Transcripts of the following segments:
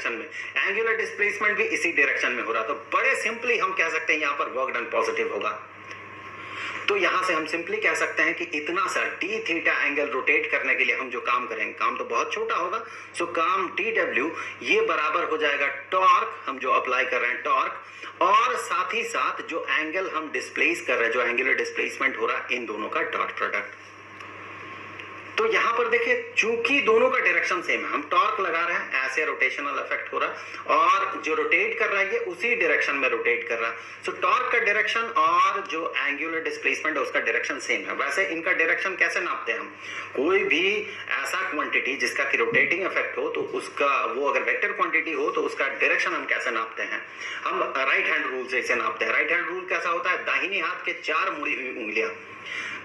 Direction में, angular displacement भी इसी डायरेक्शन में हो रहा, तो बड़े सिंपली हम कह सकते हैं यहाँ पर वर्क डन पॉजिटिव होगा। तो यहां से हम सिंपली कह सकते हैं कि इतना सा डी थीटा एंगल रोटेट करने के लिए हम जो काम करेंगे, काम तो बहुत छोटा होगा, सो काम डी डब्ल्यू ये बराबर हो जाएगा टॉर्क, हम जो अप्लाई कर रहे हैं टॉर्क, और साथ ही साथ जो एंगल हम डिस्प्लेस कर रहे हैं, जो एंगुलर डिस्प्लेसमेंट हो रहा है, इन दोनों का डॉट प्रोडक्ट। तो यहां पर देखिए चूंकि दोनों का डायरेक्शन सेम है, हम टॉर्क लगा रहे हैं, ऐसे रोटेशनल इफेक्ट हो रहा है, और जो रोटेट कर रहा है ये उसी डायरेक्शन में रोटेट कर रहा है। सो टॉर्क का डायरेक्शन और जो एंगुलर डिस्प्लेसमेंट है उसका डायरेक्शन सेम है। वैसे इनका डायरेक्शन कैसे नापते हैं हम? कोई भी ऐसा क्वांटिटी जिसका कि रोटेटिंग इफेक्ट हो, तो उसका वो अगर वेक्टर क्वांटिटी हो तो उसका डायरेक्शन हम कैसे नापते हैं? हम राइट हैंड रूल से इसे नापते हैं। राइट हैंड रूल कैसा होता है? दाहिने हाथ के 4 मुड़ी हुई उंगलियां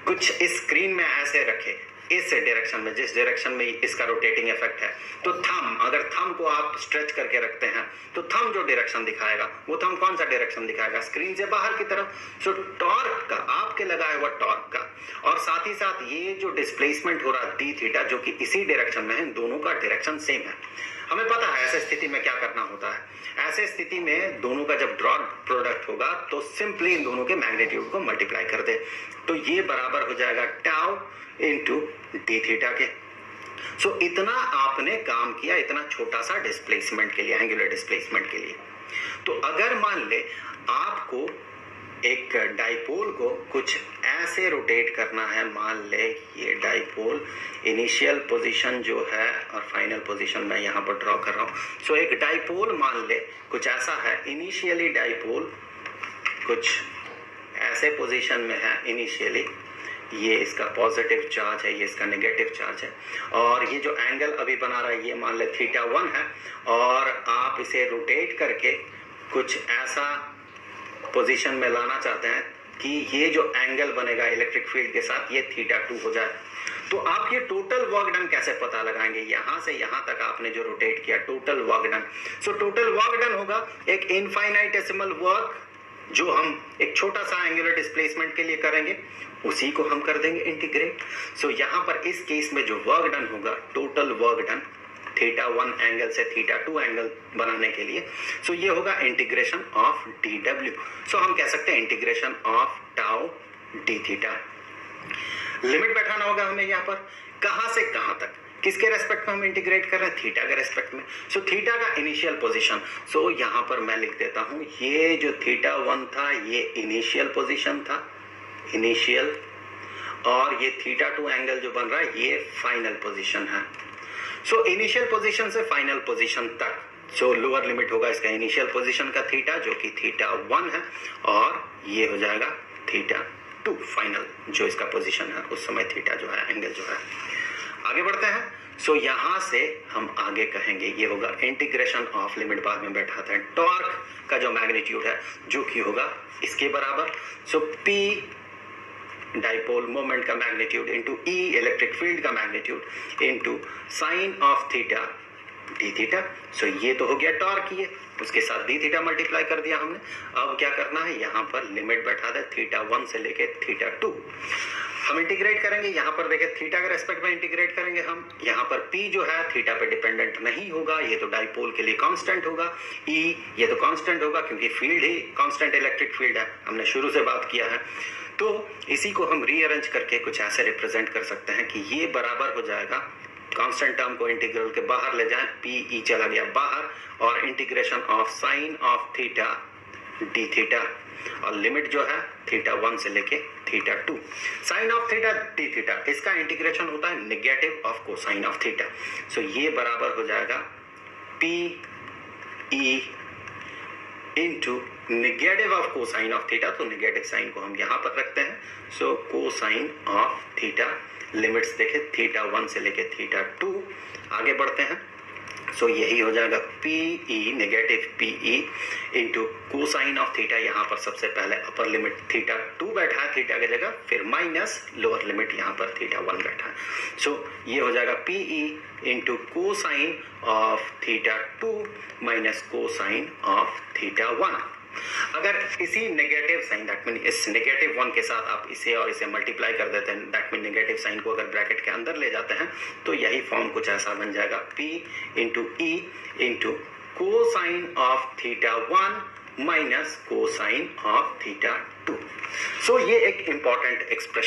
कुछ इस स्क्रीन में ऐसे रखे, इस डायरेक्शन में, जिस डायरेक्शन में इसका रोटेटिंग इफेक्ट है। तो थंब, अगर थंब को आप स्ट्रेच करके रखते हैं तो थंब जो डायरेक्शन दिखाएगा वो थंब कौन सा डायरेक्शन दिखाएगा? स्क्रीन से बाहर की तरफ। सो टॉर्क का, आपके लगाया हुआ टॉर्क का, और साथ ही साथ ये जो डिस्प्लेसमेंट हो रहा है डी थीटा जो कि इसी डायरेक्शन में है, इन दोनों का डायरेक्शन सेम है। हमें पता है ऐसे स्थिति में क्या करना होता है। ऐसे स्थिति में दोनों का जब डॉट प्रोडक्ट होगा तो सिंपली इन दोनों के मैग्नीट्यूड को मल्टीप्लाई कर दे, तो ये बराबर हो जाएगा टाउ इनटू डी थीटा के। सो इतना आपने काम किया, इतना छोटा सा डिस्प्लेसमेंट के लिए, एंगुलर डिस्प्लेसमेंट के लिए। तो अगर मान ले आपको एक डाइपोल को कुछ ऐसे रोटेट करना है, मान ले ये डाइपोल इनिशियल पोजीशन जो है और फाइनल पोजीशन मैं यहाँ पर ड्रॉ कर रहा हूँ। सो एक डाइपोल मान ले कुछ ऐसा है, इनिशियली डाइपोल कुछ ऐसे पोजीशन में है, इनिशियली ये इसका पॉजिटिव चार्ज है, ये इसका नेगेटिव चार्ज है, और ये जो एंगल अभी बना रहा है ये मान ले थीटा 1 है, और आप इसे रोटेट करके कुछ ऐसा पोजीशन में लाना चाहते हैं कि ये जो एंगल बनेगा इलेक्ट्रिक फील्ड के साथ ये थीटा 2 हो जाए। तो आप ये टोटल वर्क डन कैसे पता लगाएंगे? यहां से यहां तक आपने जो रोटेट किया, total work done. So total work done होगा एक इनफाइनाइटेसिमल वर्क जो हम एक छोटा सा एंगुलर डिस्प्लेसमेंट के लिए करेंगे, उसी को हम कर देंगे इंटीग्रेट। सो यहां पर इस केस में जो वर्क डन होगा, total work done theta 1 angle से थीटा 2 एंगल बनाने के लिए, सो ये होगा इंटीग्रेशन ऑफ डी डब्ल्यू। सो हम कह सकते हैं integration of tau D theta. Limit बैठाना होगा हमें यहाँ पर, कहां से कहां तक, किसके रेस्पेक्ट में हम इंटीग्रेट कर रहे हैं? थीटा के रेस्पेक्ट में। सो थीटा का इनिशियल पोजीशन, सो यहाँ पर मैं लिख देता हूं, ये जो थीटा 1 था ये इनिशियल पोजीशन था, इनिशियल, और ये थीटा 2 एंगल जो बन रहा है ये फाइनल पोजीशन है। सो इनिशियल पोजीशन से फाइनल पोजीशन तक, सो लोअर लिमिट होगा इसका इनिशियल पोजीशन का थीटा जो कि थीटा 1 है, और ये हो जाएगा थीटा 2 फाइनल जो इसका पोजीशन है उस समय थीटा जो है, एंगल जो है। आगे बढ़ते हैं। सो यहां से हम आगे कहेंगे ये होगा इंटीग्रेशन ऑफ, लिमिट बाद में बैठाते हैं, टॉर्क का जो मैग्नीट्यूड है जो कि होगा इसके बराबर। सो पी डाइपोल मोमेंट का magnitude into E electric field का magnitude into sine of theta D theta. So ये तो हो गया टॉर्क, ये उसके साथ डी थीटा मल्टीप्लाई कर दिया हमने। अब क्या करना है, यहाँ पर लिमिट बैठा दे थीटा 1 से लेके थीटा 2। हम इंटीग्रेट करेंगे, यहाँ पर देखिए थीटा के रेस्पेक्ट में इंटीग्रेट करेंगे हम। यहाँ पर P जो है थीटा पे डिपेंडेंट नहीं होगा, ये तो डाइपोल के लिए कांस्टेंट होगा। E ये तो कांस्टेंट होगा क्योंकि फील्ड ही कांस्टेंट इलेक्ट्रिक फील्ड है, हमने शुरू से बात किया है। तो इसी को हम रीअरेंज करके कुछ ऐसे रिप्रेजेंट कर सकते हैं कि ये बराबर हो जाएगा, कांस्टेंट टर्म को इंटीग्रल के बाहर ले जाएं, PE चला गया बाहर, और integration of sine of theta D theta, और लिमिट जो है थीटा 1 से लेके theta 2। Sine of theta D theta, इसका इंटीग्रेशन होता है negative of cosine of theta. So ये बराबर हो जाएगा PE into negative of cosine of theta, तो नेगेटिव साइन को हम यहाँ पर रखते हैं। So cosine of theta, limits देखें थीटा 1 से लेके थीटा 2। आगे बढ़ते हैं। सो यही हो जाएगा PE negative PE into cosine of theta, यहाँ पर सबसे पहले अपर लिमिट थीटा 2 बैठा है थीटा की जगह, फिर माइनस लोअर लिमिट यहाँ पर थीटा 1 बैठा है। सो ये हो जाएगा PE into cosine of theta 2 minus cosine of theta 1। अगर इसी नेगेटिव साइन, दैट मीन इस नेगेटिव 1 के साथ आप इसे और इसे मल्टीप्लाई कर देते हैं, दैट मीन नेगेटिव साइन को अगर ब्रैकेट के अंदर ले जाते हैं तो यही फॉर्म कुछ ऐसा बन जाएगा, P into E into cosine of theta 1 minus cosine of theta 2। सो ये एक इंपॉर्टेंट एक्सप्रेशन